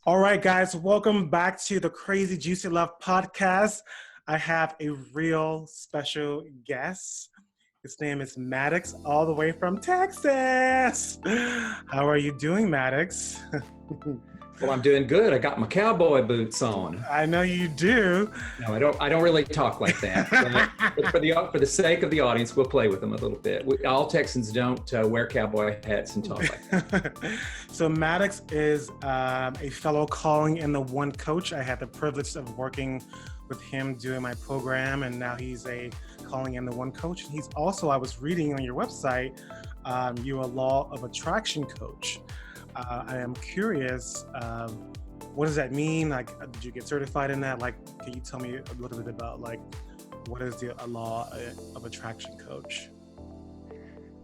All right, guys, welcome back to the Crazy Juicy Love podcast. I have a real special guest. His name is Maddox, all the way from Texas. How are you doing, Maddox? Well, I'm doing good. I got my cowboy boots on. I know you do. No, I don't really talk like that. But for the sake of the audience, we'll play with them a little bit. All Texans don't wear cowboy hats and talk like that. So Maddox is a fellow Calling in the One coach. I had the privilege of working with him doing my program, and now he's a Calling in the One coach. And he's also, I was reading on your website, you're a Law of Attraction coach. I am curious, what does that mean? Like, did you get certified in that? Like, can you tell me a little bit about, like, what is the Law of Attraction coach?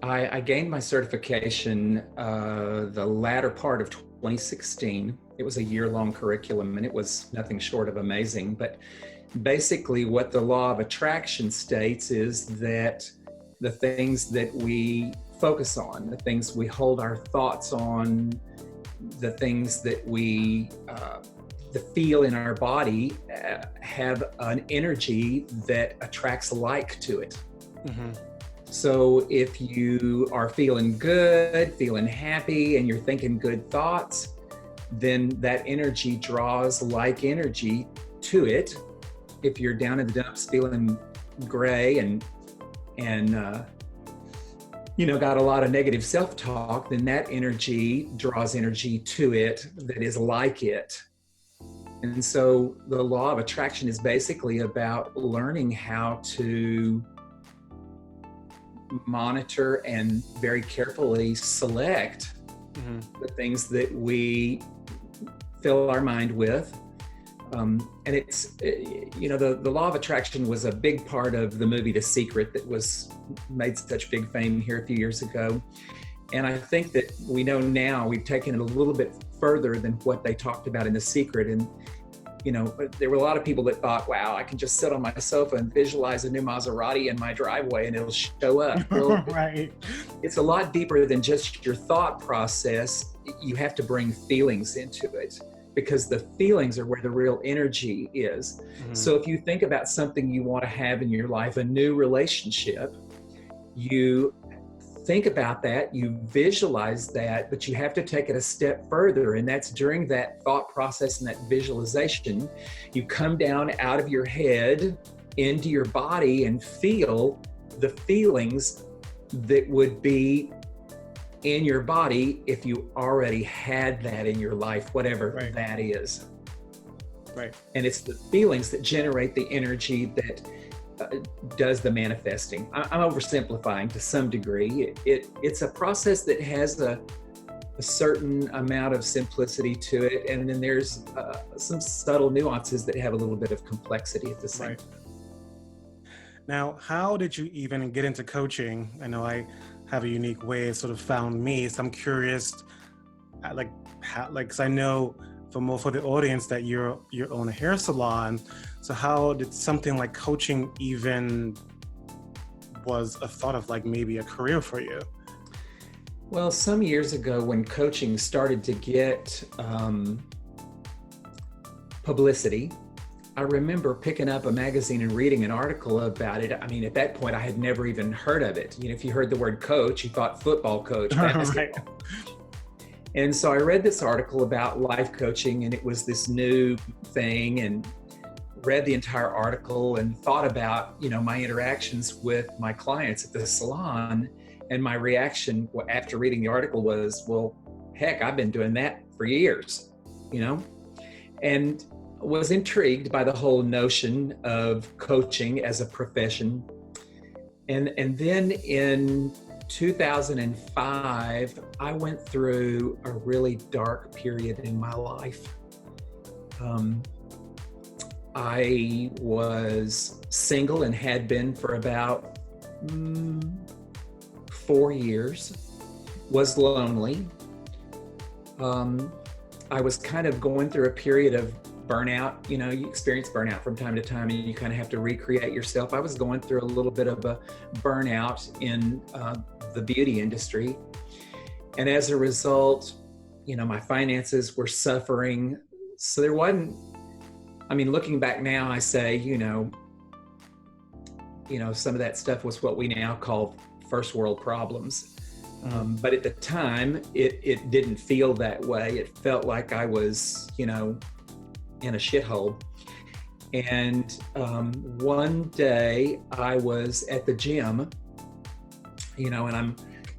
I gained my certification the latter part of 2016. It was a year-long curriculum, and it was nothing short of amazing. But basically, what the Law of Attraction states is that the things that we focus on, the things we hold our thoughts on, the things that we feel in our body have an energy that attracts like to it. Mm-hmm. So if you are feeling good, feeling happy, and you're thinking good thoughts, then that energy draws like energy to it. If you're down in the dumps feeling gray and got a lot of negative self-talk, then that energy draws energy to it that is like it. And so the law of attraction is basically about learning how to monitor and very carefully select the things that we fill our mind with. And it's, the law of attraction was a big part of the movie The Secret that was made such big fame here a few years ago. And I think that we know now we've taken it a little bit further than what they talked about in The Secret. And, there were a lot of people that thought, wow, I can just sit on my sofa and visualize a new Maserati in my driveway and it'll show up. Well, right. It's a lot deeper than just your thought process. You have to bring feelings into it, because the feelings are where the real energy is. Mm-hmm. So if you think about something you want to have in your life, a new relationship, you think about that, you visualize that, but you have to take it a step further. And that's during that thought process and that visualization, you come down out of your head into your body and feel the feelings that would be in your body if you already had that in your life, whatever that is. Right. And it's the feelings that generate the energy that does the manifesting. I'm oversimplifying to some degree. It's a process that has a certain amount of simplicity to it, and then there's some subtle nuances that have a little bit of complexity at the same time. Now, how did you even get into coaching? I know I have a unique way it sort of found me, so I'm curious, because I know for the audience that you own a hair salon. So how did something like coaching even was a thought of, like, maybe a career for you? Well, some years ago when coaching started to get publicity, I remember picking up a magazine and reading an article about it. I mean, at that point, I had never even heard of it. If you heard the word coach, you thought football coach, basketball. Right. And so I read this article about life coaching, and it was this new thing, and read the entire article and thought about, my interactions with my clients at the salon. And my reaction after reading the article was, well, heck, I've been doing that for years, and was intrigued by the whole notion of coaching as a profession. And then in 2005, I went through a really dark period in my life. I was single and had been for about 4 years, was lonely. I was kind of going through a period of burnout. You know, you experience burnout from time to time, and you kind of have to recreate yourself. I was going through a little bit of a burnout in the beauty industry. And as a result, you know, my finances were suffering. So there wasn't, I mean, looking back now, I say, you know, some of that stuff was what we now call first world problems. But at the time, it didn't feel that way. It felt like I was, you know, in a shithole. And one day I was at the gym, you know, and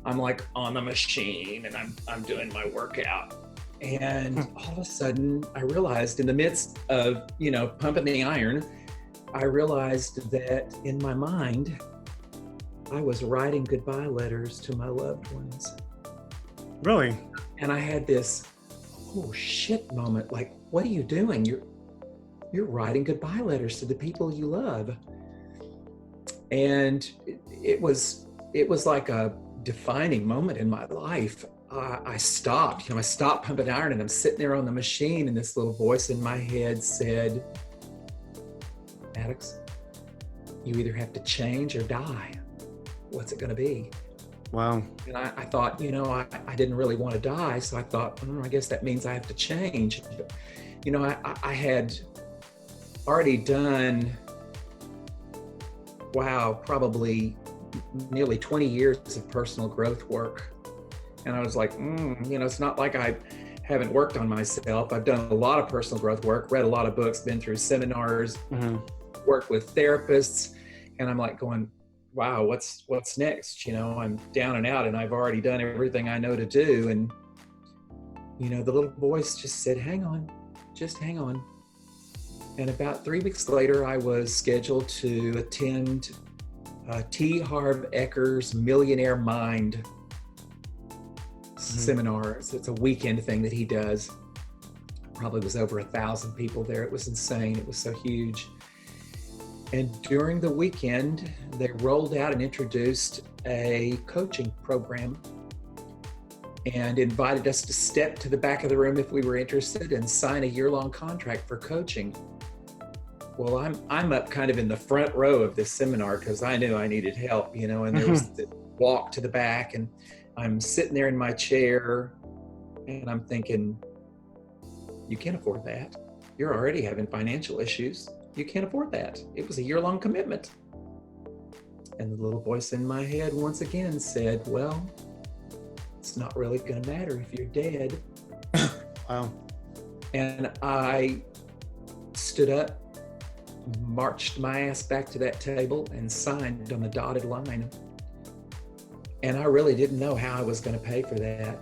I'm like on the machine and I'm doing my workout. And all of a sudden I realized in the midst of, you know, pumping the iron, I realized that in my mind, I was writing goodbye letters to my loved ones. Really? And I had this, oh shit moment. Like, what are you doing? You're writing goodbye letters to the people you love. And it was like a defining moment in my life. I stopped pumping iron, and I'm sitting there on the machine, and this little voice in my head said, Maddox, you either have to change or die. What's it going to be? Wow. And I thought, you know, I didn't really want to die. So I thought, I guess that means I have to change. But, you know, I had already done, probably nearly 20 years of personal growth work. And I was like, you know, it's not like I haven't worked on myself. I've done a lot of personal growth work, read a lot of books, been through seminars, worked with therapists. And I'm like going, wow, what's next? You know, I'm down and out, and I've already done everything I know to do. And, you know, the little voice just said, hang on, just hang on. And about 3 weeks later, I was scheduled to attend T. Harv Eker's Millionaire Mind seminar. It's a weekend thing that he does. Probably was over 1,000 people there. It was insane. It was so huge. And during the weekend, they rolled out and introduced a coaching program and invited us to step to the back of the room if we were interested and sign a year-long contract for coaching. Well, I'm up kind of in the front row of this seminar because I knew I needed help, you know, and there was the walk to the back, and I'm sitting there in my chair and I'm thinking, you can't afford that. You're already having financial issues. You can't afford that. It was a year-long commitment. And the little voice in my head once again said, well, it's not really going to matter if you're dead. Wow. And I stood up, marched my ass back to that table, and signed on the dotted line. And I really didn't know how I was going to pay for that.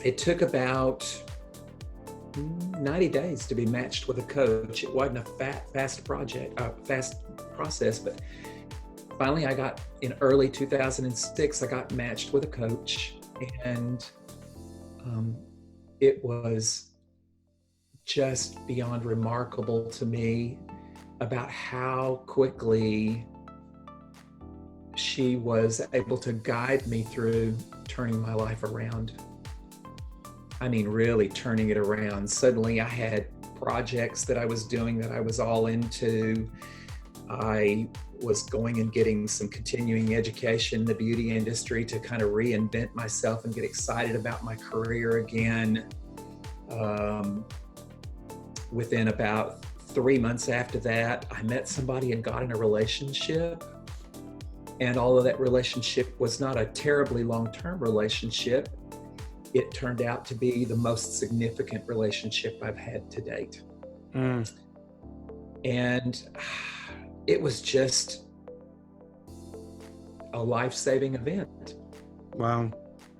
It took about 90 days to be matched with a coach. It wasn't a fast process, but finally I got, in early 2006, I got matched with a coach, and it was just beyond remarkable to me about how quickly she was able to guide me through turning my life around. I mean, really turning it around. Suddenly I had projects that I was doing that I was all into. I was going and getting some continuing education in the beauty industry to kind of reinvent myself and get excited about my career again. Within about 3 months after that, I met somebody and got in a relationship. And although that relationship was not a terribly long-term relationship, it turned out to be the most significant relationship I've had to date. And it was just a life-saving event. Wow.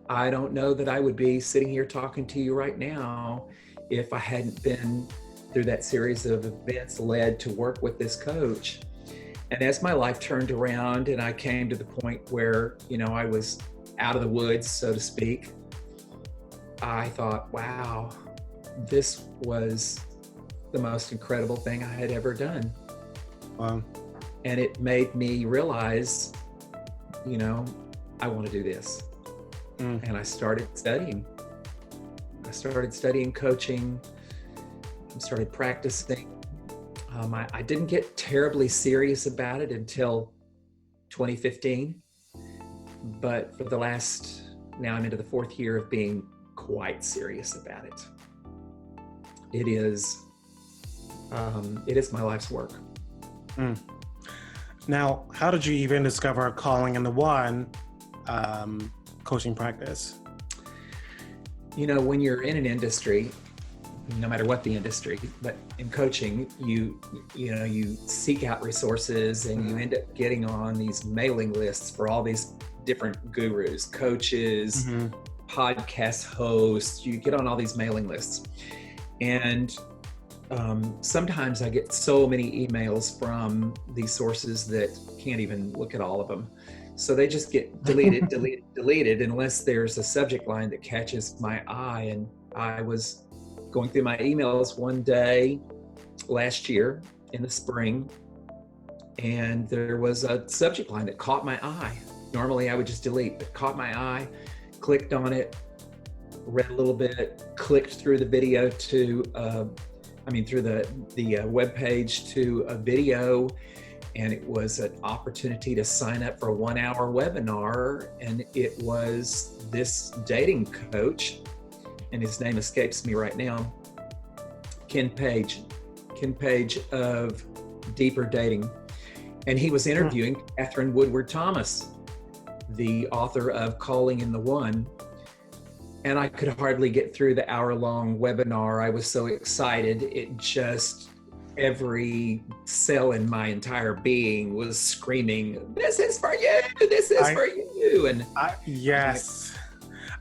I don't know that I would be sitting here talking to you right now if I hadn't been through that series of events led to work with this coach. And as my life turned around and I came to the point where, you know, I was out of the woods, so to speak, I thought, wow, this was the most incredible thing I had ever done. Wow. And it made me realize, you know, I want to do this. And I started studying. I started studying coaching. started practicing. I didn't get terribly serious about it until 2015, but for the last, now I'm into the 4th year of being quite serious about it. It is my life's work. Now, how did you even discover Calling in the One coaching practice? You know, when you're in an industry, no matter what the industry, but in coaching, you seek out resources and you end up getting on these mailing lists for all these different gurus, coaches, podcast hosts. You get on all these mailing lists. And sometimes I get so many emails from these sources that can't even look at all of them. So they just get deleted unless there's a subject line that catches my eye. And I was going through my emails one day last year in the spring, and there was a subject line that caught my eye. Normally I would just delete, but caught my eye, clicked on it, read a little bit, clicked through the video to, through the web page to a video, and it was an opportunity to sign up for a 1-hour webinar, and it was this dating coach, and his name escapes me right now, Ken Page of Deeper Dating. And he was interviewing Catherine Woodward Thomas, the author of Calling in the One. And I could hardly get through the hour-long webinar. I was so excited. It just, every cell in my entire being was screaming, "This is for you, this is for you." And yes.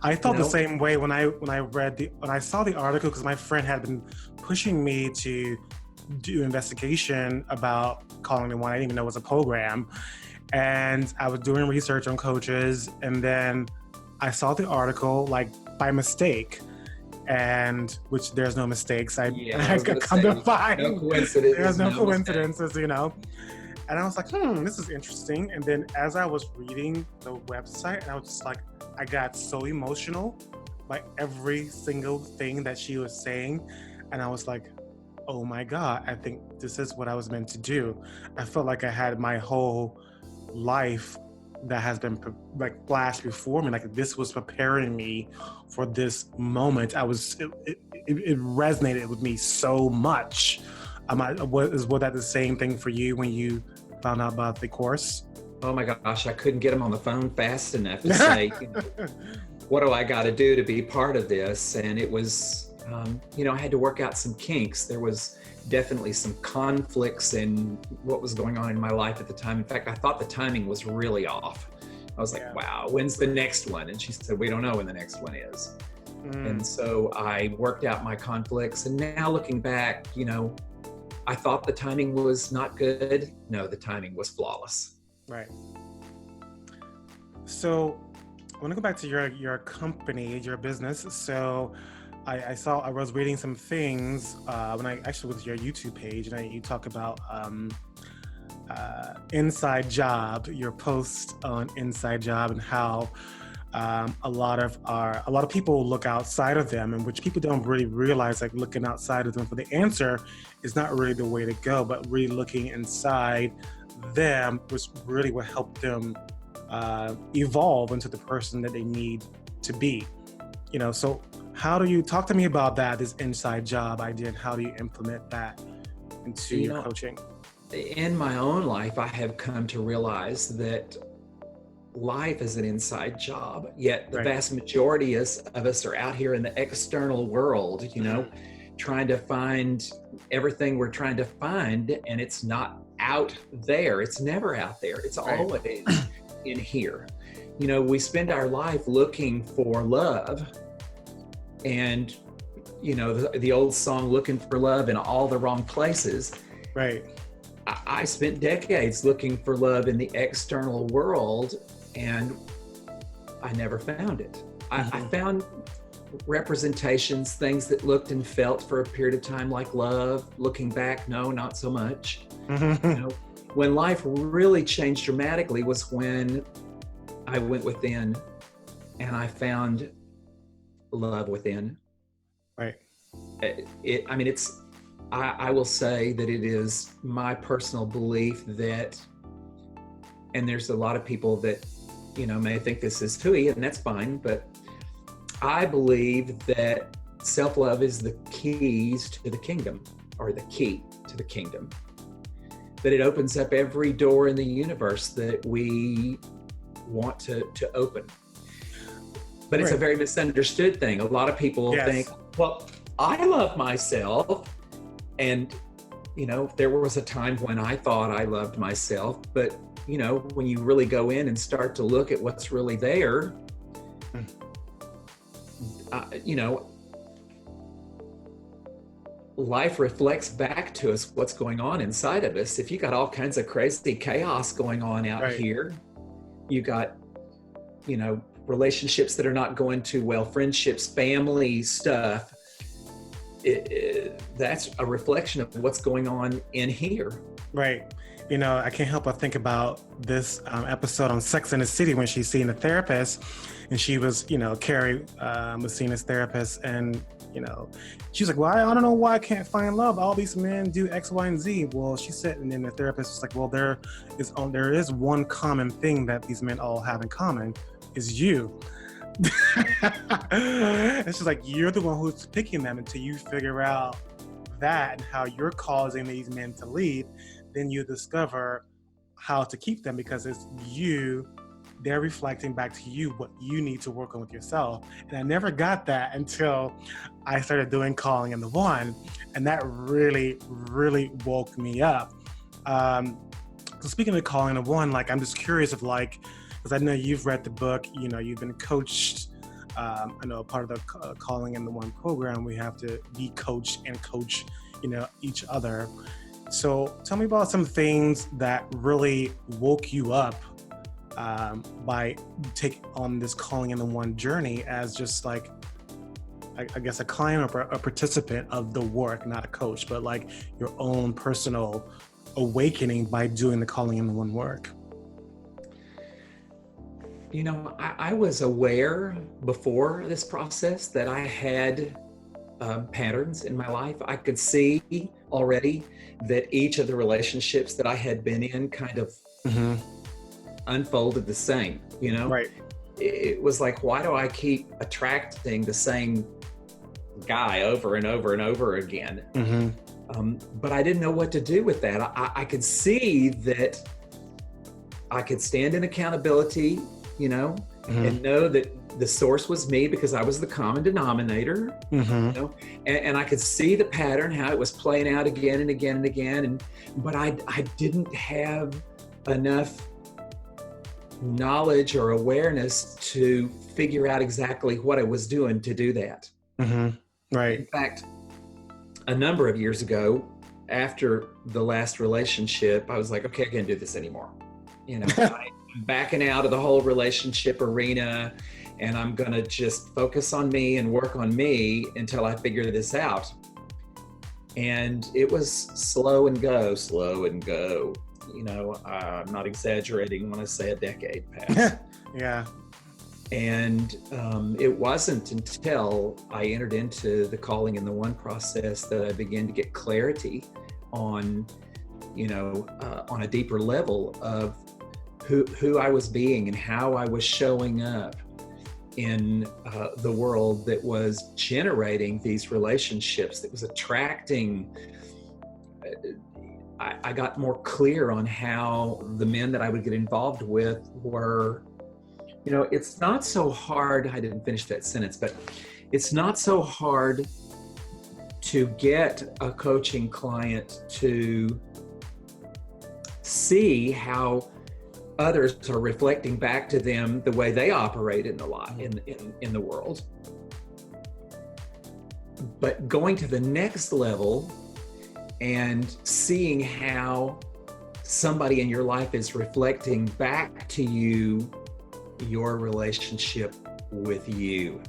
I felt the same way when I saw the article, because my friend had been pushing me to do investigation about Calling the One. I didn't even know it was a program. And I was doing research on coaches, and then I saw the article like by mistake, and which there's no mistakes. I come to find there's no coincidences, you know. And I was like, this is interesting. And then as I was reading the website, and I was just like, I got so emotional by every single thing that she was saying. And I was like, oh my God, I think this is what I was meant to do. I felt like I had my whole life that has been like flashed before me. Like this was preparing me for this moment. It resonated with me so much. Was that the same thing for you when you found out about the course? Oh my gosh, I couldn't get him on the phone fast enough to say, what do I got to do to be part of this? And it was, I had to work out some kinks. There was definitely some conflicts in what was going on in my life at the time. In fact, I thought the timing was really off. I was like, wow, when's the next one? And she said, we don't know when the next one is. And so I worked out my conflicts. And now looking back, I thought the timing was not good. No, the timing was flawless. Right. So I want to go back to your company, your business. So I was reading some things when I actually was your YouTube page, and you talk about Inside Job, your post on Inside Job, and how a lot of people look outside of them, and which people don't really realize, like looking outside of them for the answer is not really the way to go, but really looking inside them was really what helped them evolve into the person that they need to be. So how do you talk to me about that, this Inside Job idea, and how do you implement that into your coaching? In my own life, I have come to realize that life is an inside job, yet the vast majority of us are out here in the external world, trying to find everything we're trying to find, and it's not out there. It's never out there. It's always in here. We spend our life looking for love, and the old song, looking for love in all the wrong places. Right. I spent decades looking for love in the external world, and I never found it. I found representations, things that looked and felt for a period of time like love. Looking back, no, not so much. When life really changed dramatically was when I went within and I found love within. Right. It's I will say that it is my personal belief that, and there's a lot of people that, may think this is hooey, and that's fine, but I believe that self-love is the keys to the kingdom, or the key to the kingdom. That it opens up every door in the universe that we want to open. But it's a very misunderstood thing. A lot of people think, well, I love myself. And, there was a time when I thought I loved myself, but, when you really go in and start to look at what's really there, life reflects back to us what's going on inside of us. If you got all kinds of crazy chaos going on out here, you got, relationships that are not going too well, friendships, family stuff, that's a reflection of what's going on in here. Right. I can't help but think about this episode on Sex and the City when she's seeing a therapist, and she was, Carrie was seeing this therapist, and she's like, well, I don't know why I can't find love. All these men do X, Y, and Z. Well, she said, and then the therapist was like, well, there is one common thing that these men all have in common, is you. It's just like, you're the one who's picking them. Until you figure out that and how you're causing these men to leave, then you discover how to keep them, because it's you. They're reflecting back to you what you need to work on with yourself. And I never got that until I started doing Calling in the One. And that really, really woke me up. So speaking of Calling in the One, I'm just curious of because I know you've read the book, you've been coached. I know part of the Calling in the One program, we have to be coached and coach, each other. So tell me about some things that really woke you up by taking on this Calling in the One journey as just I guess a client or a participant of the work, not a coach, but your own personal awakening by doing the Calling in the One work. I was aware before this process that I had patterns in my life. I could see already that each of the relationships that I had been in kind of unfolded the same, Right. It was like, why do I keep attracting the same guy over and over and over again? But I didn't know what to do with that. I could see that I could stand in accountability, and know that the source was me because I was the common denominator, and I could see the pattern, how it was playing out again and again and again. But I didn't have enough knowledge or awareness to figure out exactly what I was doing to do that. Right. In fact, a number of years ago, after the last relationship, I was like, okay, I can't do this anymore. I'm backing out of the whole relationship arena, and I'm going to just focus on me and work on me until I figure this out. And it was slow and go. I'm not exaggerating when I say a decade passed. Yeah. And it wasn't until I entered into the Calling in the One process that I began to get clarity on, on a deeper level of who I was being and how I was showing up in the world that was generating these relationships, that was attracting. I got more clear on how the men that I would get involved with were, it's not so hard. I didn't finish that sentence, but it's not so hard to get a coaching client to see how others are reflecting back to them the way they operate in the life, in the world. But going to the next level and seeing how somebody in your life is reflecting back to you your relationship with you.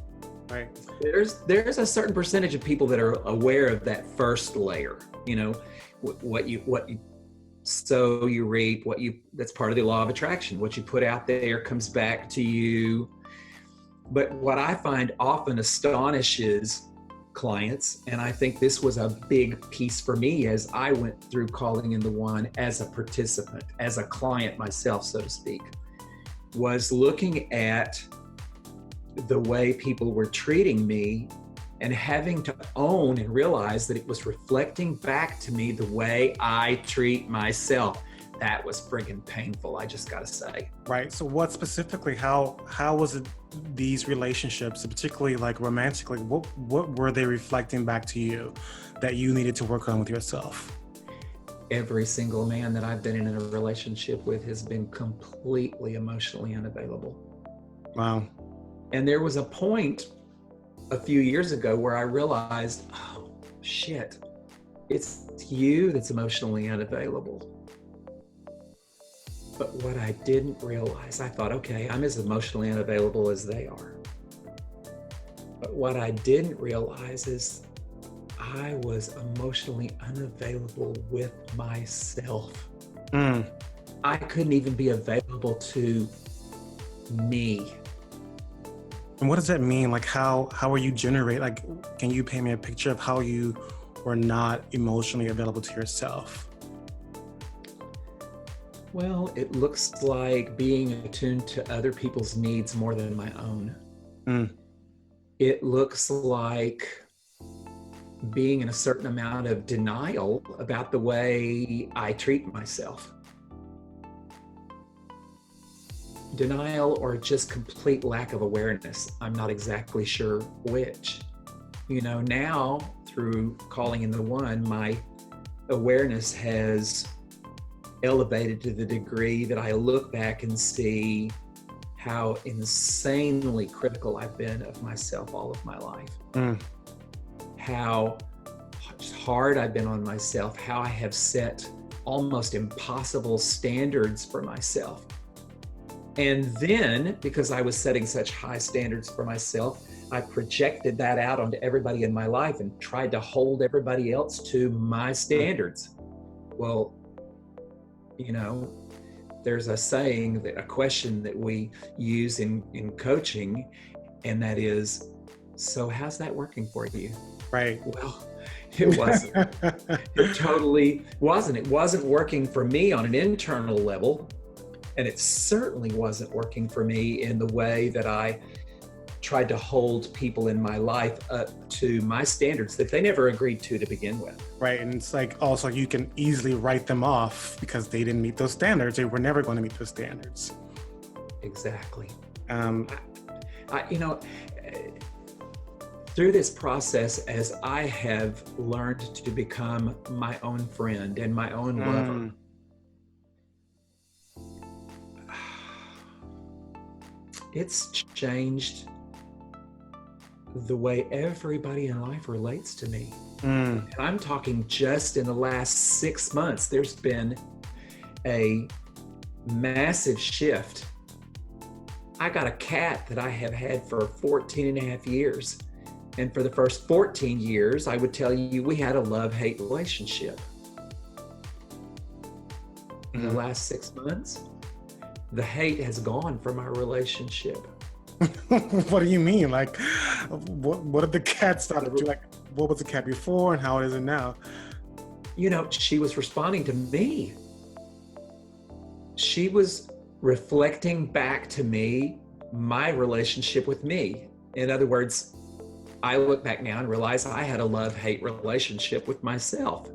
Right. There's a certain percentage of people that are aware of that first layer, what you sow, you reap. That's part of the law of attraction. What you put out there comes back to you. But what I find often astonishes clients. And I think this was a big piece for me as I went through Calling in the One as a participant, as a client myself, so to speak, was looking at the way people were treating me and having to own and realize that it was reflecting back to me the way I treat myself. That was friggin' painful, I just gotta say. Right. So what specifically, how was it these relationships, particularly like romantically, what were they reflecting back to you that you needed to work on with yourself? Every single man that I've been in a relationship with has been completely emotionally unavailable. Wow. And there was a point a few years ago where I realized, oh shit, it's you that's emotionally unavailable. But what I didn't realize, I thought, okay, I'm as emotionally unavailable as they are. But what I didn't realize is I was emotionally unavailable with myself. I couldn't even be available to me. And what does that mean? Like how are you generate, like, can you paint me a picture of how you were not emotionally available to yourself? Well, it looks like being attuned to other people's needs more than my own. It looks like being in a certain amount of denial about the way I treat myself. Denial or just complete lack of awareness. I'm not exactly sure which. You know, now through Calling in the One, my awareness has elevated to the degree that I look back and see how insanely critical I've been of myself all of my life. How hard I've been on myself, how I have set almost impossible standards for myself. And then, because I was setting such high standards for myself, I projected that out onto everybody in my life and tried to hold everybody else to my standards. Well, you know, there's a saying, that a question that we use in coaching, and that is, so how's that working for you? Right. Well, it wasn't. It totally wasn't. It wasn't working for me on an internal level. And it certainly wasn't working for me in the way that I tried to hold people in my life up to my standards that they never agreed to begin with. Right. And it's like also you can easily write them off because they didn't meet those standards. They were never going to meet those standards. Exactly. Through this process, as I have learned to become my own friend and my own lover, it's changed the way everybody in life relates to me. And I'm talking just in the last 6 months, there's been a massive shift. I got a cat that I have had for 14 and a half years. And for the first 14 years, I would tell you, we had a love-hate relationship. In the last 6 months, the hate has gone from our relationship. What do you mean? Like, what did the cat start to do? Like, what was the cat before and how is it now? You know, she was responding to me. She was reflecting back to me my relationship with me. In other words, I look back now and realize I had a love-hate relationship with myself.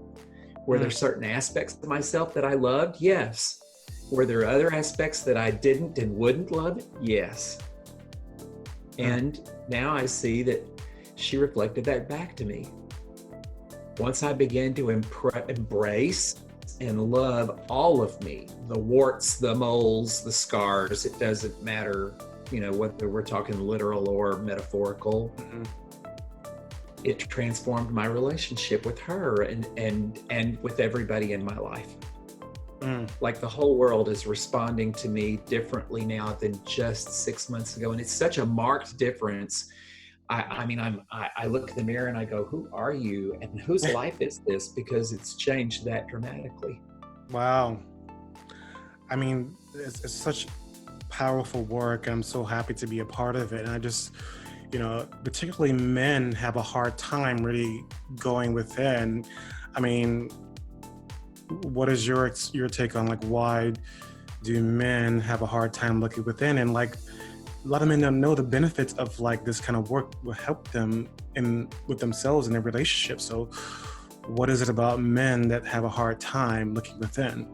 Were there certain aspects of myself that I loved? Yes. Were there other aspects that I didn't and wouldn't love? Yes. And now I see that she reflected that back to me. Once I began to embrace and love all of me, the warts, the moles, the scars, it doesn't matter, you know, whether we're talking literal or metaphorical. It transformed my relationship with her and with everybody in my life. Like the whole world is responding to me differently now than just 6 months ago. And it's such a marked difference. I look in the mirror and I go, who are you? And whose life is this? Because it's changed that dramatically. Wow. I mean, it's such powerful work. I'm so happy to be a part of it. And I just, particularly men have a hard time really going within. I mean, what is your take on like why do men have a hard time looking within? And like a lot of men don't know the benefits of like this kind of work will help them in with themselves and their relationships. So what is it about men that have a hard time looking within?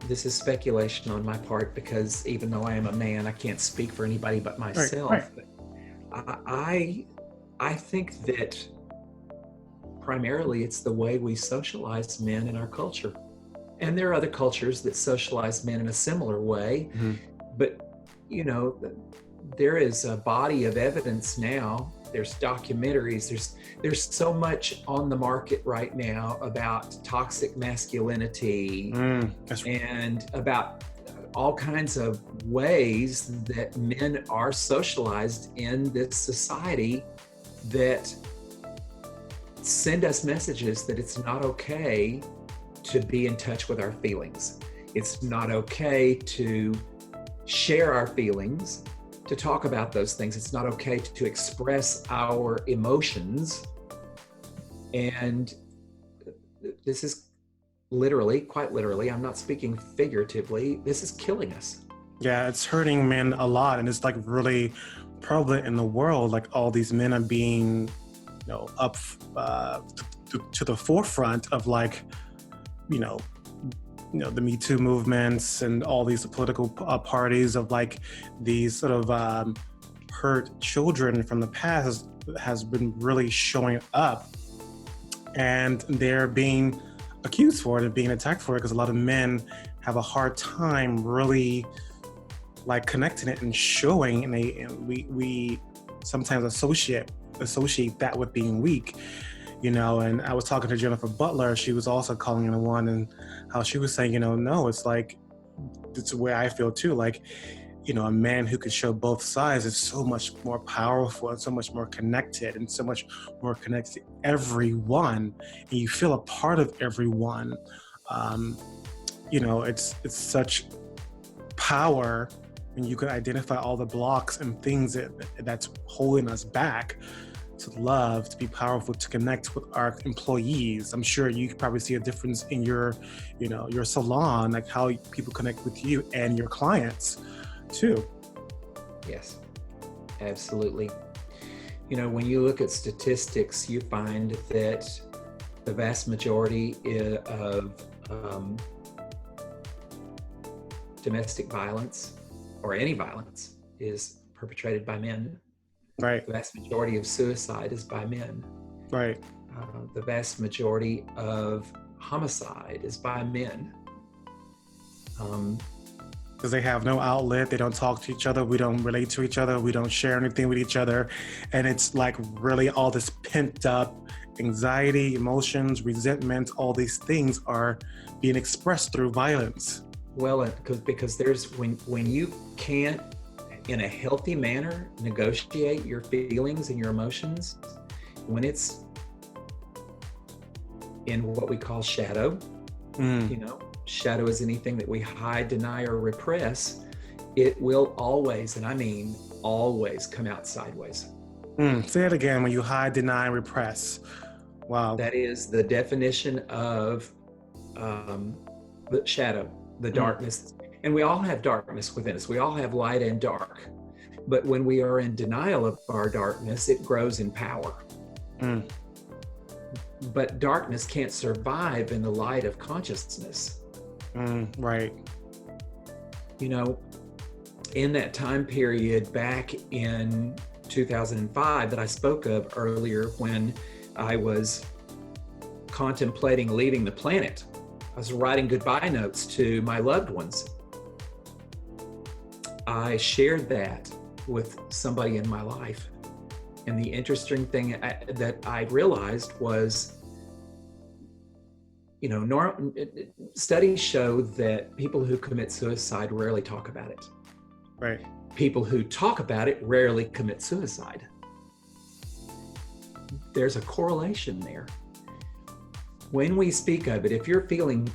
This is speculation on my part because even though I am a man, I can't speak for anybody but myself. Right. But I think that primarily it's the way we socialize men in our culture. And there are other cultures that socialize men in a similar way. Mm-hmm. But, there is a body of evidence now. There's documentaries. There's so much on the market right now about toxic masculinity and about all kinds of ways that men are socialized in this society that send us messages that it's not okay to be in touch with our feelings. It's not okay to share our feelings, to talk about those things. It's not okay to express our emotions. And this is literally, quite literally, I'm not speaking figuratively, this is killing us. Yeah, it's hurting men a lot. And it's like really prevalent in the world. Like all these men are being, up to the forefront of like, the Me Too movements and all these political parties of like these sort of hurt children from the past has been really showing up, and they're being accused for it and being attacked for it because a lot of men have a hard time really like connecting it and showing, and we sometimes associate that with being weak. And I was talking to Jennifer Butler. She was also calling in the one, and how she was saying, no, it's like, it's the way I feel too. Like, a man who can show both sides is so much more powerful and so much more connected and so much more connected to everyone. And you feel a part of everyone. It's such power when you can identify all the blocks and things that's holding us back. To love, to be powerful, to connect with our employees. I'm sure you could probably see a difference in your salon, like how people connect with you and your clients too. Yes, absolutely. When you look at statistics, you find that the vast majority of domestic violence or any violence is perpetrated by men. Right. The vast majority of suicide is by men. Right. The vast majority of homicide is by men. Because they have no outlet, they don't talk to each other, we don't relate to each other, we don't share anything with each other. And it's like really all this pent up anxiety, emotions, resentment, all these things are being expressed through violence. Well, because there's when you can't in a healthy manner negotiate your feelings and your emotions, when it's in what we call shadow, shadow is anything that we hide, deny, or repress, it will always, and I mean always, come out sideways. Say it again. When you hide, deny, repress. Wow. That is the definition of the shadow, the darkness. And we all have darkness within us. We all have light and dark. But when we are in denial of our darkness, it grows in power. But darkness can't survive in the light of consciousness. Right. In that time period back in 2005 that I spoke of earlier, when I was contemplating leaving the planet, I was writing goodbye notes to my loved ones. I shared that with somebody in my life. And the interesting thing that I realized was, studies show that people who commit suicide rarely talk about it. Right. People who talk about it rarely commit suicide. There's a correlation there. When we speak of it, if you're feeling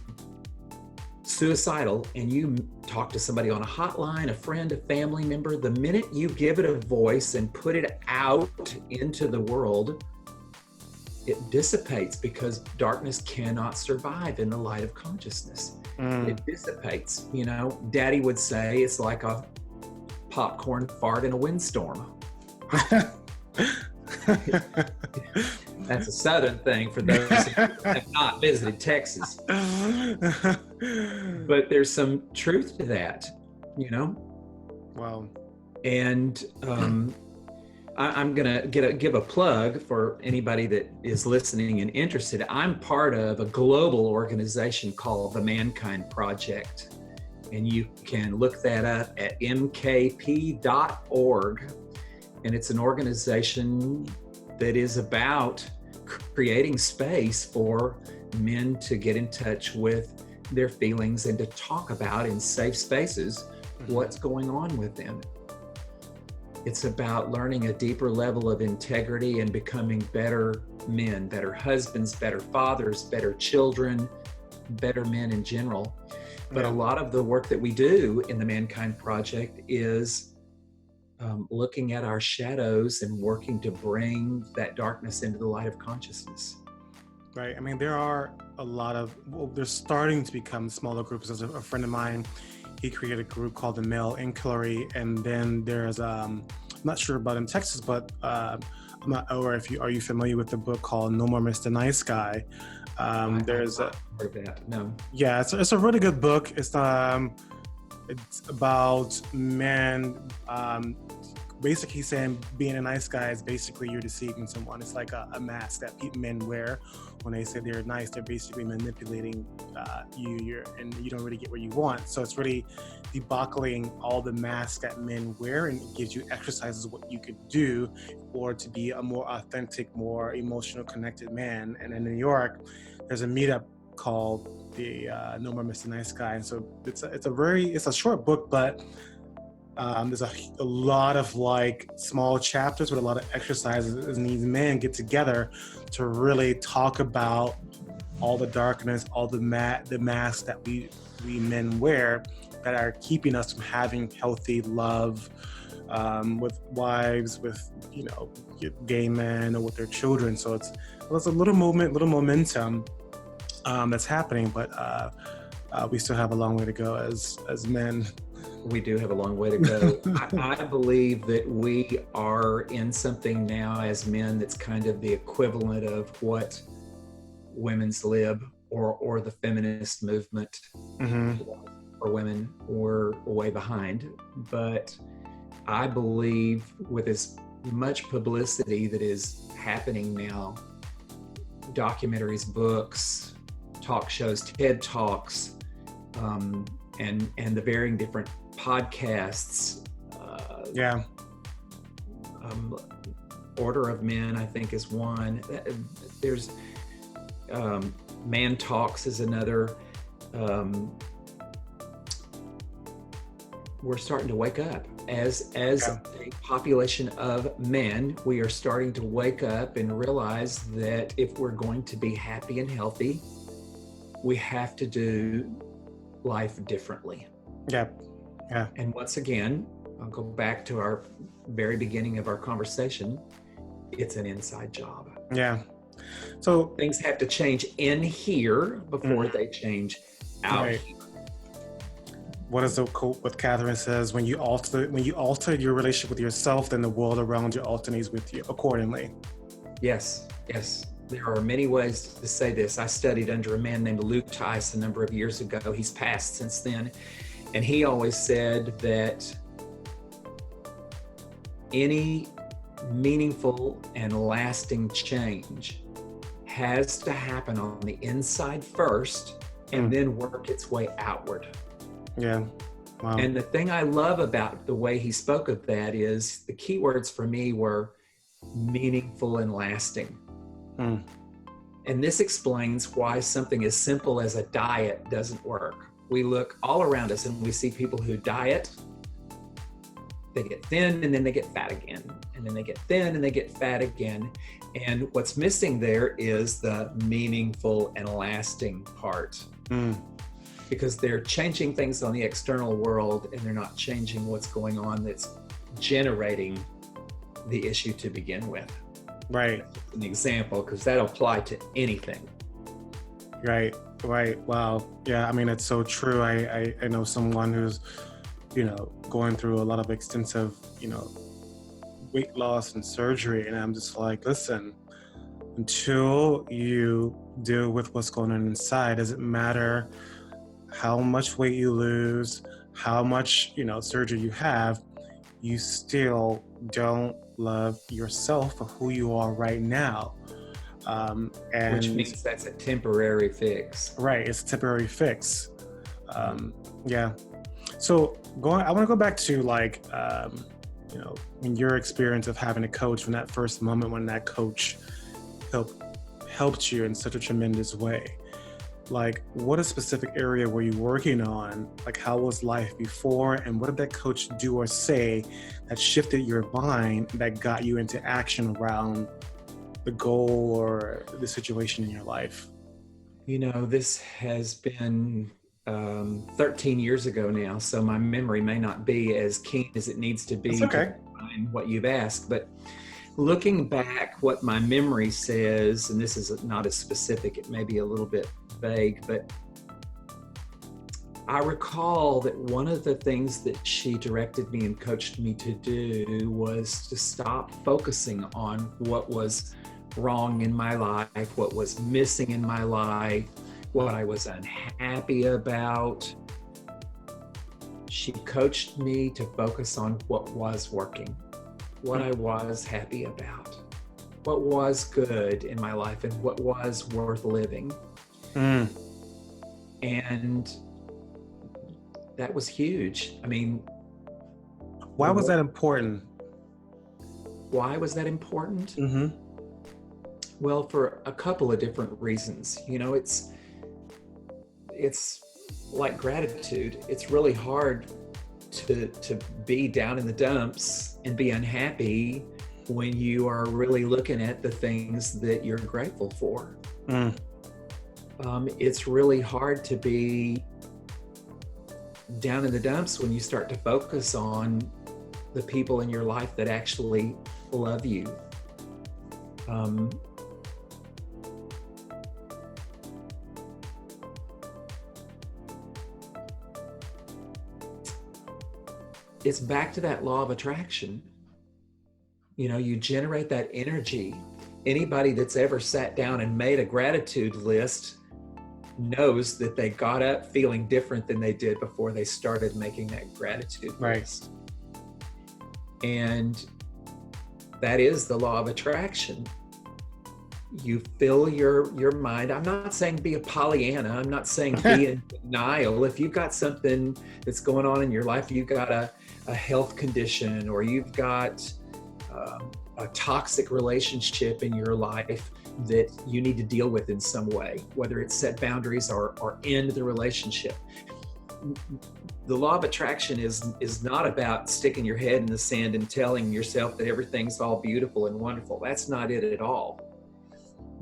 suicidal and you talk to somebody on a hotline, a friend, a family member, the minute you give it a voice and put it out into the world, it dissipates, because darkness cannot survive in the light of consciousness. It dissipates. You know, Daddy would say it's like a popcorn fart in a windstorm. That's a Southern thing for those who have not visited Texas. But there's some truth to that, you know? Wow. And I'm going to give a plug for anybody that is listening and interested. I'm part of a global organization called the Mankind Project. And you can look that up at mkp.org. And it's an organization that is about creating space for men to get in touch with their feelings and to talk about in safe spaces what's going on with them. It's about learning a deeper level of integrity and becoming better men, better husbands, better fathers, better children, better men in general. But a lot of the work that we do in the Mankind Project is looking at our shadows and working to bring that darkness into the light of consciousness. Right. I mean, there are a lot of, they're starting to become smaller groups. There's a friend of mine, he created a group called the Male Inquiry. And then there's, I'm not sure about in Texas, but I'm not, or are you familiar with the book called No More Mr. Nice Guy? There's a, heard of that. No. Yeah, it's a really good book. It's about men, basically saying being a nice guy is basically you're deceiving someone. It's like a mask that men wear when they say they're nice. They're basically manipulating you, and you don't really get what you want. So it's really debuckling all the masks that men wear, and it gives you exercises what you could do or to be a more authentic, more emotional, connected man. And in New York, there's a meetup called the No More Mr. Nice Guy. And so it's a short book, but there's a lot of like small chapters with a lot of exercises, and these men get together to really talk about all the darkness, all the masks that we men wear that are keeping us from having healthy love with wives, with gay men, or with their children. So it's a little momentum that's happening, but we still have a long way to go as men. We do have a long way to go. I believe that we are in something now as men that's kind of the equivalent of what women's lib or the feminist movement for women were way behind. But I believe with as much publicity that is happening now, documentaries, books, talk shows, TED Talks, and the varying different podcasts. Order of Men, I think, is one. There's Man Talks is another. We're starting to wake up as a population of men. We are starting to wake up and realize that if we're going to be happy and healthy, we have to do life differently. Yeah. And once again, I'll go back to our very beginning of our conversation. It's an inside job. Yeah. So things have to change in here before they change out here. What is the quote what Catherine says? When you alter your relationship with yourself, then the world around you alternates with you accordingly. Yes. There are many ways to say this. I studied under a man named Luke Tice a number of years ago. He's passed since then. And he always said that any meaningful and lasting change has to happen on the inside first and then work its way outward. Yeah. Wow. And the thing I love about the way he spoke of that is the key words for me were meaningful and lasting. And this explains why something as simple as a diet doesn't work. We look all around us and we see people who diet, they get thin and then they get fat again, and then they get thin and they get fat again. And what's missing there is the meaningful and lasting part. because they're changing things on the external world and they're not changing what's going on that's generating the issue to begin with. Right. That's an example, because that'll apply to anything. Right. Wow. Yeah. I mean, it's so true. I know someone who's, going through a lot of extensive, weight loss and surgery. And I'm just like, listen, until you deal with what's going on inside, does it matter how much weight you lose, how much, surgery you have, you still don't love yourself for who you are right now. And which means that's a temporary fix. Right, it's a temporary fix. Yeah. So I want to go back to in your experience of having a coach, from that first moment when that coach helped you in such a tremendous way. Like, what a specific area were you working on? Like, how was life before, and what did that coach do or say that shifted your mind, that got you into action around the goal or the situation in your life? This has been 13 years ago now, so my memory may not be as keen as it needs to be. That's okay. To find what you've asked, but looking back, what my memory says, and this is not as specific, it may be a little bit vague, but I recall that one of the things that she directed me and coached me to do was to stop focusing on what was wrong in my life, what was missing in my life, what I was unhappy about. She coached me to focus on what was working, what I was happy about, what was good in my life, and what was worth living. And that was huge. I mean, why was that important? Why was that important? Well, for a couple of different reasons. It's like gratitude. It's really hard to be down in the dumps and be unhappy when you are really looking at the things that you're grateful for. It's really hard to be down in the dumps when you start to focus on the people in your life that actually love you. It's back to that law of attraction. You generate that energy. Anybody that's ever sat down and made a gratitude list knows that they got up feeling different than they did before they started making that gratitude list. And that is the law of attraction. You fill your mind. I'm not saying be a Pollyanna. I'm not saying be in denial. If you've got something that's going on in your life, you've got a health condition, or you've got a toxic relationship in your life that you need to deal with in some way, whether it's set boundaries or end the relationship. The law of attraction is not about sticking your head in the sand and telling yourself that everything's all beautiful and wonderful. That's not it at all.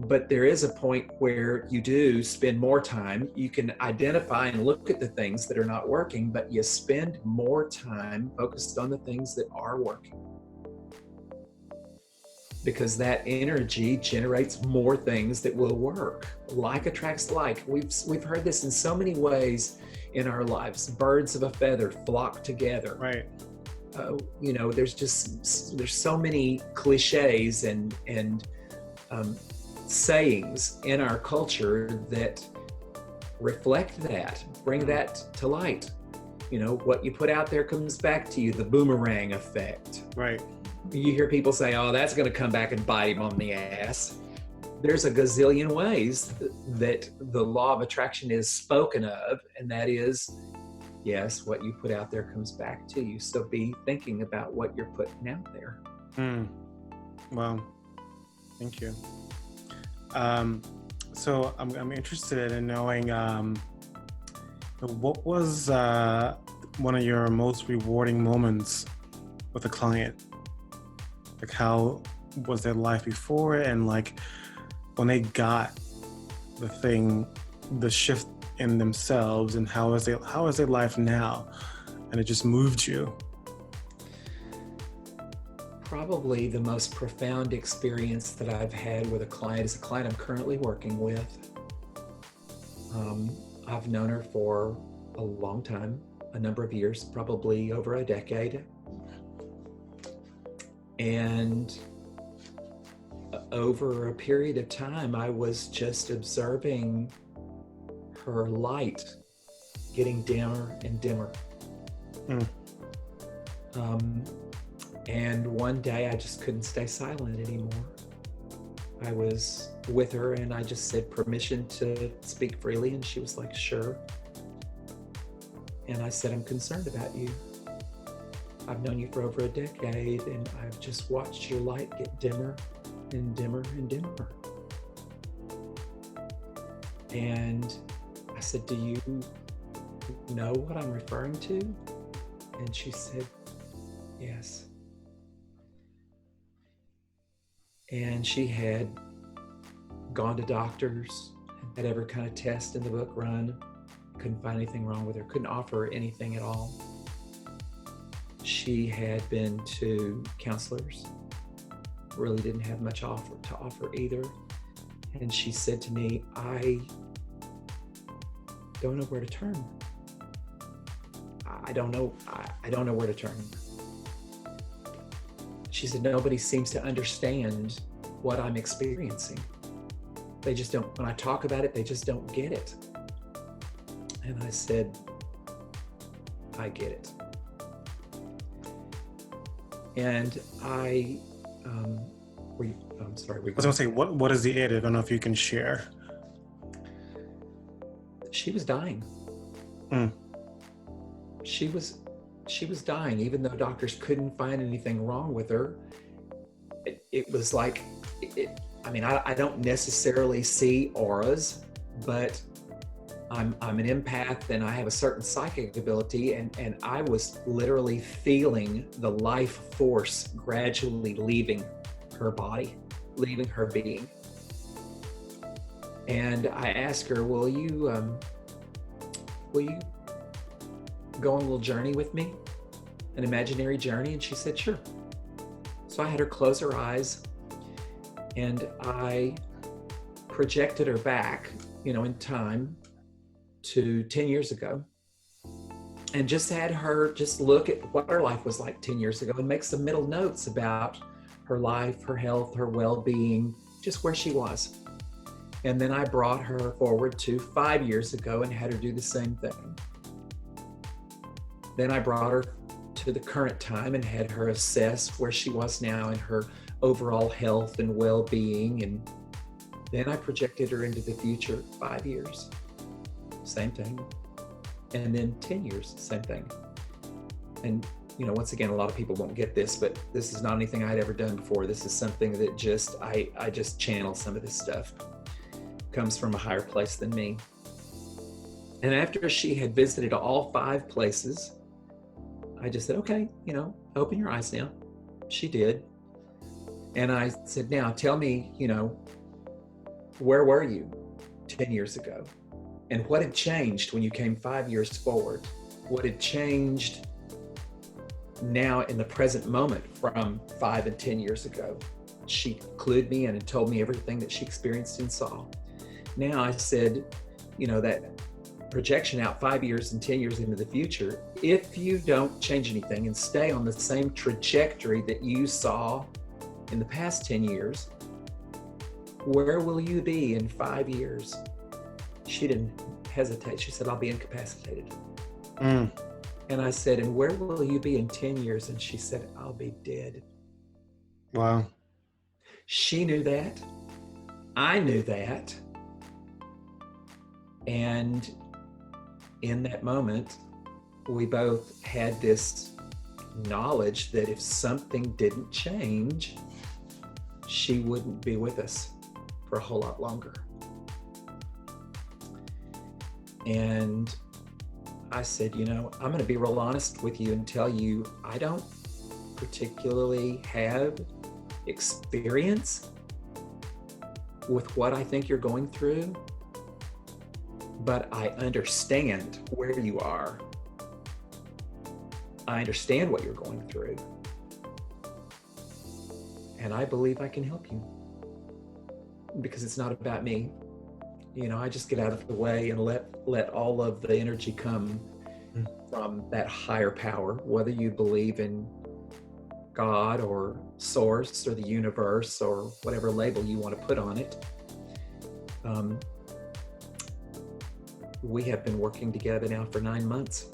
But there is a point where you do spend more time. You can identify and look at the things that are not working, but you spend more time focused on the things that are working. Because that energy generates more things that will work. Like attracts like. We've heard this in so many ways in our lives. Birds of a feather flock together. Right. There's so many cliches and sayings in our culture that reflect that, bring that to light. What you put out there comes back to you, the boomerang effect. Right. You hear people say, oh, that's going to come back and bite him on the ass. There's a gazillion ways that the law of attraction is spoken of, and that is, yes, what you put out there comes back to you. So be thinking about what you're putting out there. Well, thank you. So I'm interested in knowing what was one of your most rewarding moments with a client? Like, how was their life before, and like when they got the shift in themselves, and how is their life now? And it just moved you. Probably the most profound experience that I've had with a client is a client I'm currently working with. I've known her for a long time, a number of years, probably over a decade. And over a period of time, I was just observing her light getting dimmer and dimmer. And one day I just couldn't stay silent anymore. I was with her and I just said permission to speak freely, and she was like, sure. And I said, I'm concerned about you. I've known you for over a decade, and I've just watched your light get dimmer and dimmer and dimmer. And I said, do you know what I'm referring to? And she said, yes. And she had gone to doctors, had every kind of test in the book run, couldn't find anything wrong with her, couldn't offer her anything at all. She had been to counselors, really didn't have much to offer either. And she said to me, I don't know where to turn. I don't know where to turn. She said, nobody seems to understand what I'm experiencing. They just don't, when I talk about it, they just don't get it. And I said, I get it. And I was gonna say, what is the it? I don't know if you can share. She was dying. She was dying, even though doctors couldn't find anything wrong with her. It was like, I don't necessarily see auras, but I'm an empath and I have a certain psychic ability, and I was literally feeling the life force gradually leaving her body, leaving her being. And I asked her, will you go on a little journey with me, an imaginary journey? And she said, sure. So I had her close her eyes, and I projected her back, in time to 10 years ago, and just had her just look at what her life was like 10 years ago and make some middle notes about her life, her health, her well-being, just where she was. And then I brought her forward to 5 years ago and had her do the same thing. Then I brought her to the current time and had her assess where she was now in her overall health and well-being. And then I projected her into the future, 5 years, same thing. And then 10 years, same thing. And, once again, a lot of people won't get this, but this is not anything I'd ever done before. This is something that I just channel some of this stuff. Comes from a higher place than me. And after she had visited all 5 places, I just said, okay, open your eyes now. She did. And I said, now tell me, where were you 10 years ago? And what had changed when you came 5 years forward? What had changed now in the present moment from 5 and 10 years ago? She clued me in and told me everything that she experienced and saw. Now I said, that projection out 5 years and 10 years into the future, if you don't change anything and stay on the same trajectory that you saw in the past 10 years, where will you be in 5 years? She didn't hesitate. She said, I'll be incapacitated. And I said, and where will you be in 10 years? And she said, I'll be dead. Wow. She knew that. I knew that. And in that moment, we both had this knowledge that if something didn't change, she wouldn't be with us for a whole lot longer. And I said, I'm going to be real honest with you and tell you, I don't particularly have experience with what I think you're going through. but I understand where you are. I understand what you're going through. And I believe I can help you. Because it's not about me. You know, I just get out of the way and let all of the energy come from that higher power, whether you believe in God or source or the universe or whatever label you want to put on it. We have been working together now for 9 months.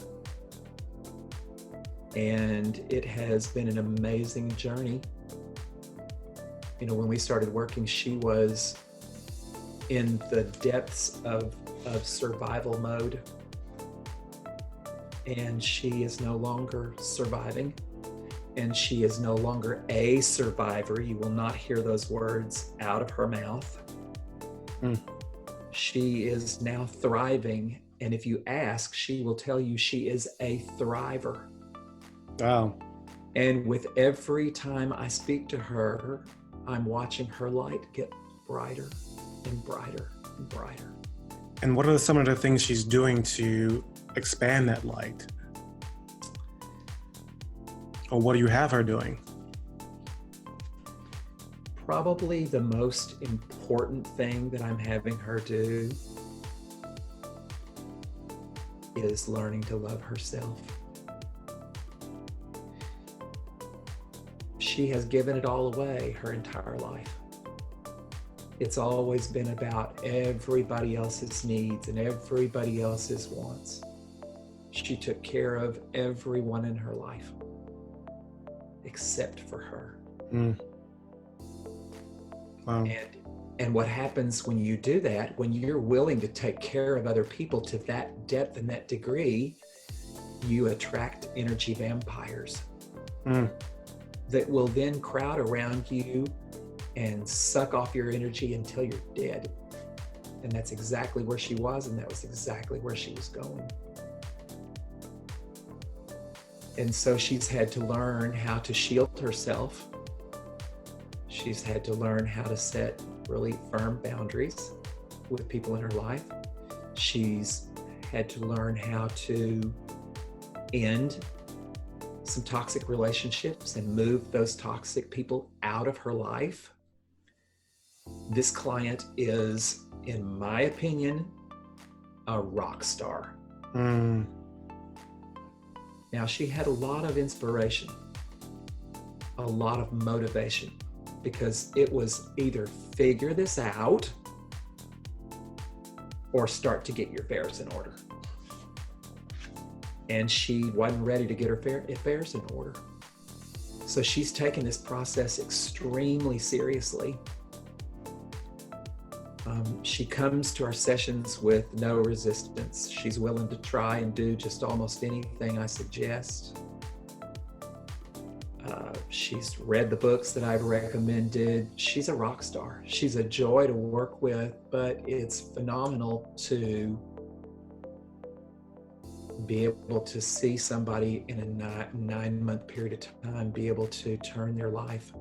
And it has been an amazing journey. You know, when we started working, she was in the depths of survival mode. And she is no longer surviving. And she is no longer a survivor. You will not hear those words out of her mouth. She is now thriving. And if you ask, she will tell you she is a thriver. Wow. And with every time I speak to her, I'm watching her light get brighter and brighter and brighter. And what are some of the things she's doing to expand that light? Or what do you have her doing? Probably the most important thing that I'm having her do is learning to love herself. She has given it all away her entire life. It's always been about everybody else's needs and everybody else's wants. She took care of everyone in her life, except for her. Wow. And what happens when you do that, when you're willing to take care of other people to that depth and that degree, you attract energy vampires that will then crowd around you and suck off your energy until you're dead. And that's exactly where she was, and that was exactly where she was going. And so she's had to learn how to shield herself. She's had to learn how to set really firm boundaries with people in her life. She's had to learn how to end some toxic relationships and move those toxic people out of her life. This client is, in my opinion, a rock star. Now, she had a lot of inspiration, a lot of motivation, because it was either figure this out or start to get your affairs in order. And she wasn't ready to get her affairs in order. So she's taken this process extremely seriously. She comes to our sessions with no resistance. She's willing to try and do just almost anything I suggest. She's read the books that I've recommended. She's a rock star. She's a joy to work with, but it's phenomenal to be able to see somebody in a 9-month period of time be able to turn their life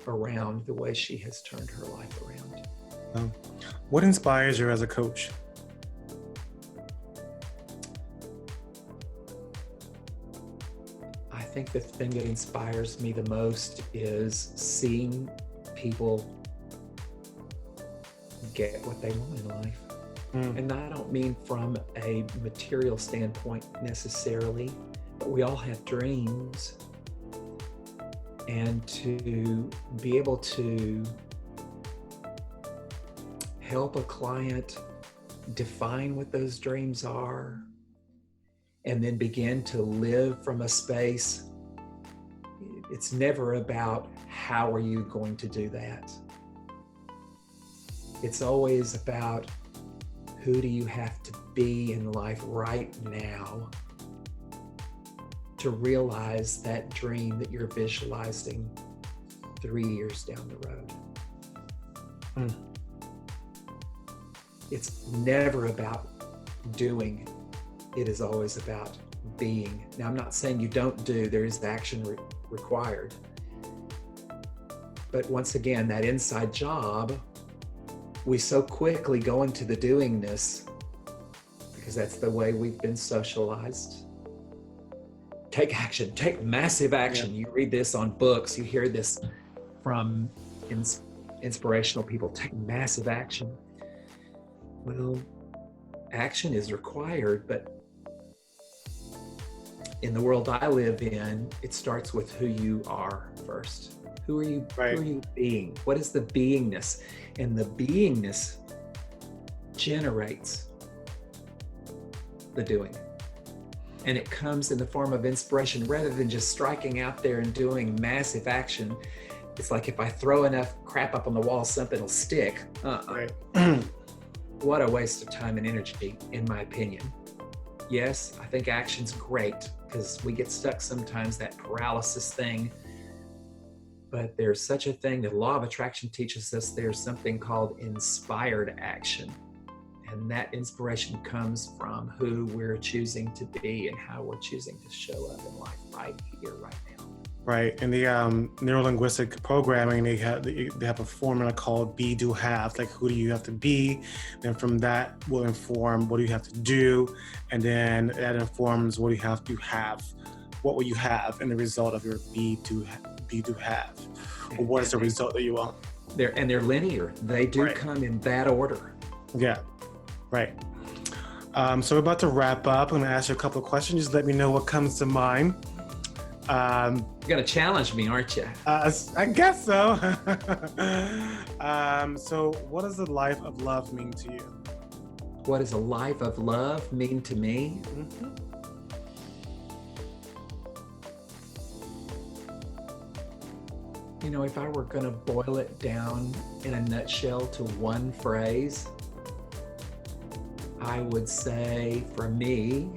around the way she has turned her life around. What inspires you as a coach? I think the thing that inspires me the most is seeing people get what they want in life. And I don't mean from a material standpoint necessarily, but we all have dreams. And to be able to help a client define what those dreams are and then begin to live from a space. It's never about how are you going to do that. It's always about who do you have to be in life right now to realize that dream that you're visualizing 3 years down the road. It's never about doing. It is always about being. Now, I'm not saying you don't do. There is action required. But once again, that inside job, we so quickly go into the doingness because that's the way we've been socialized. Take action, take massive action. You read this on books, you hear this from inspirational people, take massive action. Well, action is required, but in the world I live in, it starts with who you are first. Who are you, who are you being? What is the beingness? And the beingness generates the doing. And it comes in the form of inspiration rather than just striking out there and doing massive action. It's like if I throw enough crap up on the wall, something will stick. What a waste of time and energy, in my opinion. Yes, I think action's great because we get stuck sometimes, that paralysis thing. But there's such a thing, the law of attraction teaches us there's something called inspired action. And that inspiration comes from who we're choosing to be and how we're choosing to show up in life right here, right now. Right. In the neuro-linguistic programming, they have a formula called be, do, have. Like, who do you have to be? Then from that will inform what do you have to do, and then that informs what do you have to have. What will you have in the result of your be, do, have? Or what is the result that you want? They're linear. They do come in that order. Yeah. Right. So we're about to wrap up. I'm going to ask you a couple of questions. Just let me know what comes to mind. You're going to challenge me, aren't you? I guess so. So what does the life of love mean to you? What does a life of love mean to me? Mm-hmm. You know, if I were going to boil it down in a nutshell to one phrase, I would say, for me,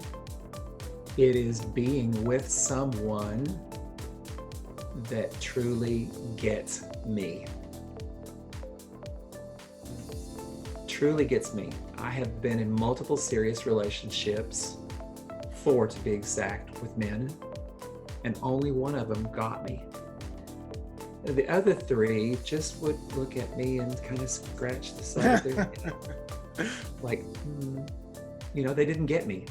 it is being with someone that truly gets me. Truly gets me. I have been in multiple serious relationships, 4 to be exact, with men, and only one of them got me. The other 3 just would look at me and kind of scratch the side of their head. Like, you know, they didn't get me.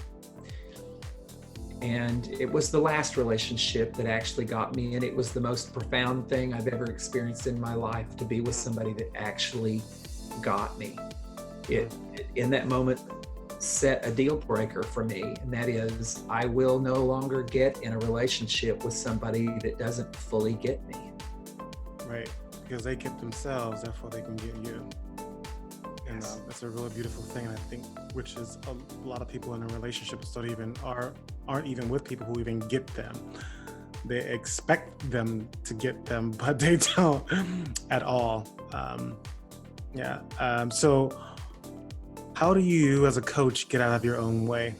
And it was the last relationship that actually got me, and it was the most profound thing I've ever experienced in my life, to be with somebody that actually got me. It in that moment set a deal breaker for me, and that is, I will no longer get in a relationship with somebody that doesn't fully get me. Right, because they get themselves, therefore they can get you. And that's a really beautiful thing, and I think, which is a lot of people in a relationship aren't even with people who even get them. They expect them to get them, but they don't at all. So how do you, as a coach, get out of your own way?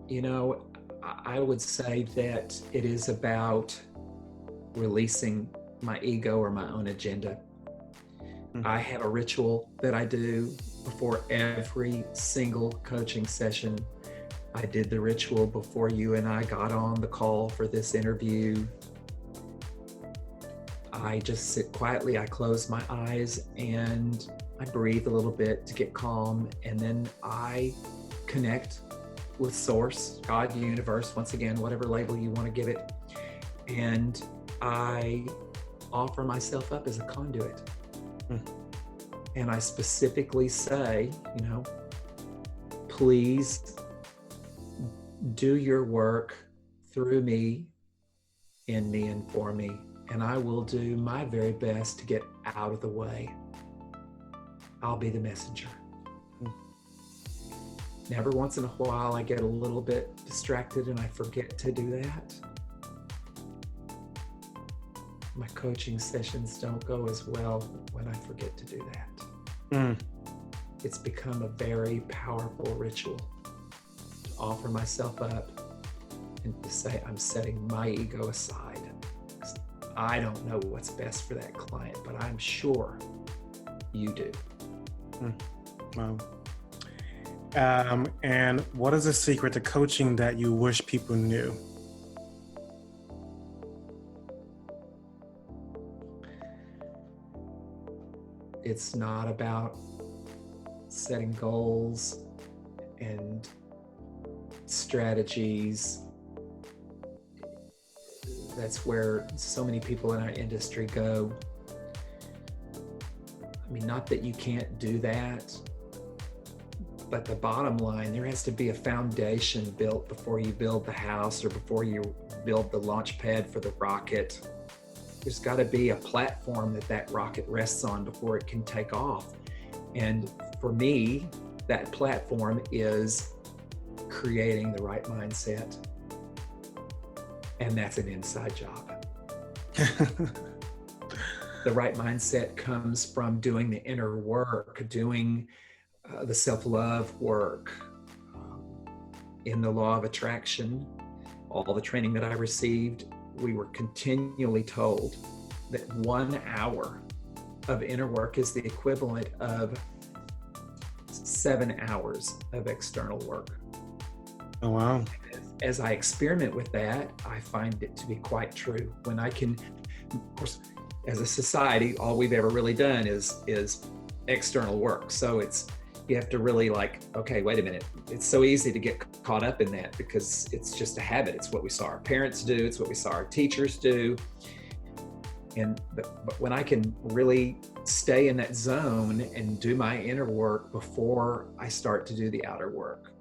You know, I would say that it is about releasing my ego or my own agenda. I have a ritual that I do before every single coaching session. I did the ritual before you and I got on the call for this interview. I just sit quietly, I close my eyes, and I breathe a little bit to get calm, and then I connect with Source, God, Universe, once again, whatever label you want to give it, and I offer myself up as a conduit. And I specifically say, you know, please do your work through me, in me, and for me, and I will do my very best to get out of the way. I'll be the messenger. Every once in a while, I get a little bit distracted and I forget to do that. My coaching sessions don't go as well when I forget to do that. It's become a very powerful ritual to offer myself up and to say, I'm setting my ego aside. I don't know what's best for that client, but I'm sure you do. Wow. And what is the secret to coaching that you wish people knew? It's not about setting goals and strategies. That's where so many people in our industry go. I mean, not that you can't do that, but the bottom line, there has to be a foundation built before you build the house or before you build the launch pad for the rocket. There's got to be a platform that rocket rests on before it can take off. And for me, that platform is creating the right mindset. And that's an inside job. The right mindset comes from doing the inner work, doing the self-love work. In the law of attraction, all the training that I received, we were continually told that 1 hour of inner work is the equivalent of 7 hours of external work. Oh, wow. As I experiment with that, I find it to be quite true. When I can, of course, as a society, all we've ever really done is external work. So you have to really okay, wait a minute. It's so easy to get caught up in that because it's just a habit. It's what we saw our parents do. It's what we saw our teachers do. But when I can really stay in that zone and do my inner work before I start to do the outer work,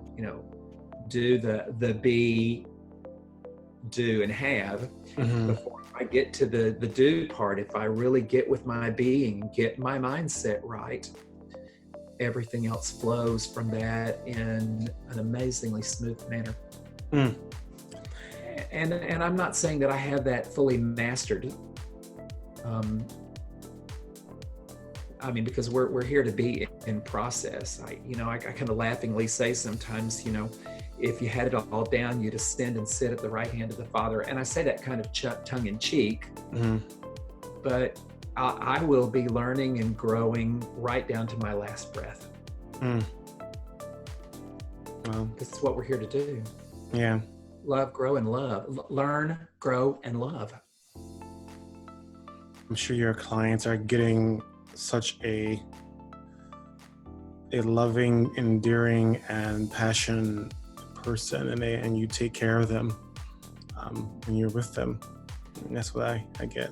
do the be, do, and have, before I get to the do part, if I really get with my being, get my mindset right, everything else flows from that in an amazingly smooth manner. And I'm not saying that I have that fully mastered. I mean, because we're here to be in process. I kind of laughingly say sometimes, if you had it all down, you'd ascend and sit at the right hand of the Father. And I say that kind of tongue in cheek, but I will be learning and growing right down to my last breath. Well, this is what we're here to do. Yeah. Love, grow, and love. Learn, grow, and love. I'm sure your clients are getting such a loving, endearing, and passionate person, and you take care of them when you're with them. And that's what I get.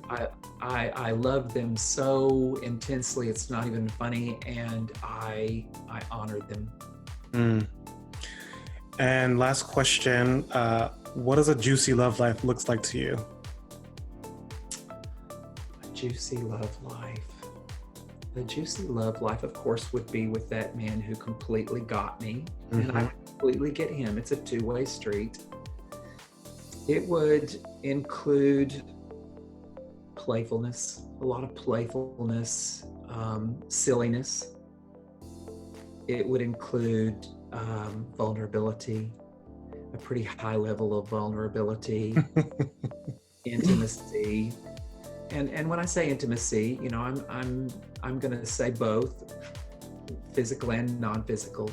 I love them so intensely, it's not even funny, and I honor them. And last question, what does a juicy love life looks like to you? A juicy love life. The juicy love life, of course, would be with that man who completely got me, and I would completely get him. It's a two-way street. It would include playfulness, a lot of playfulness, silliness. It would include vulnerability, a pretty high level of vulnerability, intimacy. And when I say intimacy, I'm going to say both physical and non-physical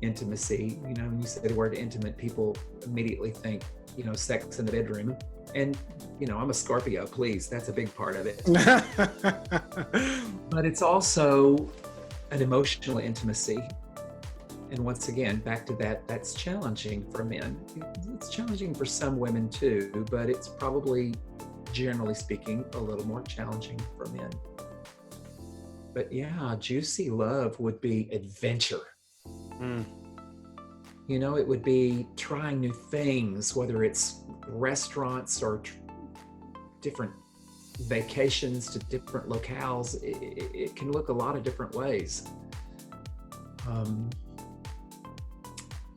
intimacy. When you say the word intimate, people immediately think, sex in the bedroom. And, I'm a Scorpio, please. That's a big part of it. But it's also an emotional intimacy. And once again, back to that's challenging for men. It's challenging for some women too, but it's probably, generally speaking, a little more challenging for men. But yeah, juicy love would be adventure. It would be trying new things, whether it's restaurants or different vacations to different locales. It can look a lot of different ways.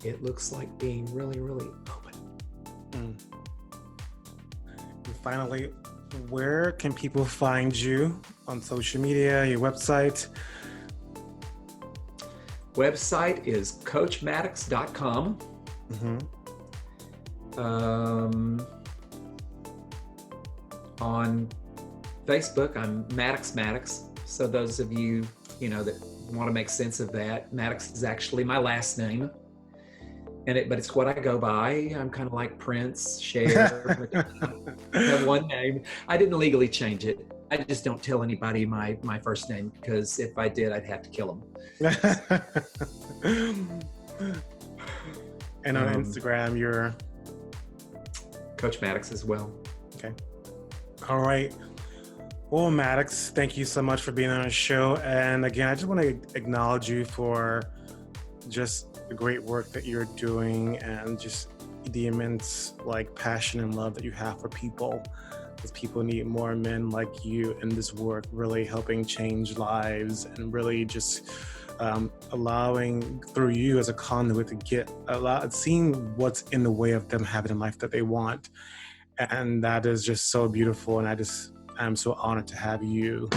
It looks like being really, really open. And finally, where can people find you on social media, your website? Website is coachmaddox.com. On Facebook, I'm Maddox. So those of you, that want to make sense of that, Maddox is actually my last name. But it's what I go by. I'm kind of like Prince, Cher. I have one name. I didn't legally change it. I just don't tell anybody my first name, because if I did, I'd have to kill them. And on Instagram, you're Coach Maddox as well. Okay. All right. Well, Maddox, thank you so much for being on the show. And again, I just want to acknowledge you for just the great work that you're doing and just the immense passion and love that you have for people. Because people need more men like you in this work, really helping change lives and really just allowing through you as a conduit to seeing what's in the way of them having a life that they want. And that is just so beautiful. And I'm so honored to have you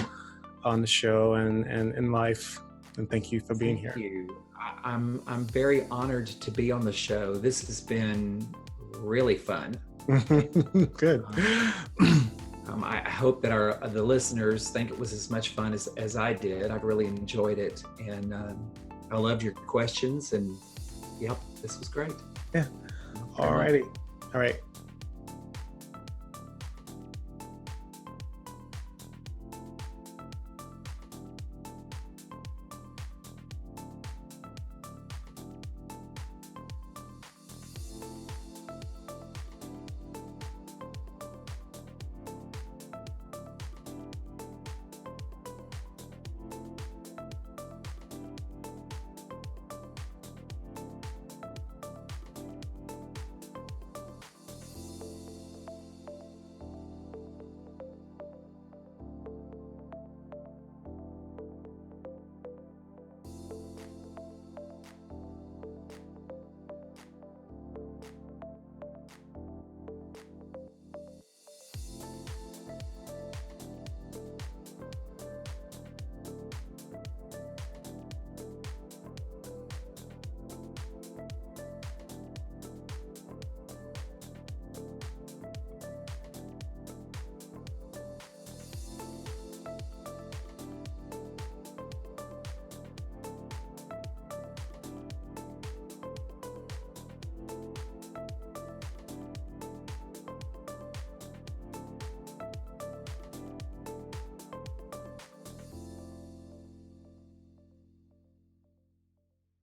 on the show and in life. And thank you for being here. Thank you. I'm very honored to be on the show. This has been really fun. Good. I hope that the listeners think it was as much fun as I did. I really enjoyed it, and I loved your questions. And yep, this was great. Yeah. All righty. All right.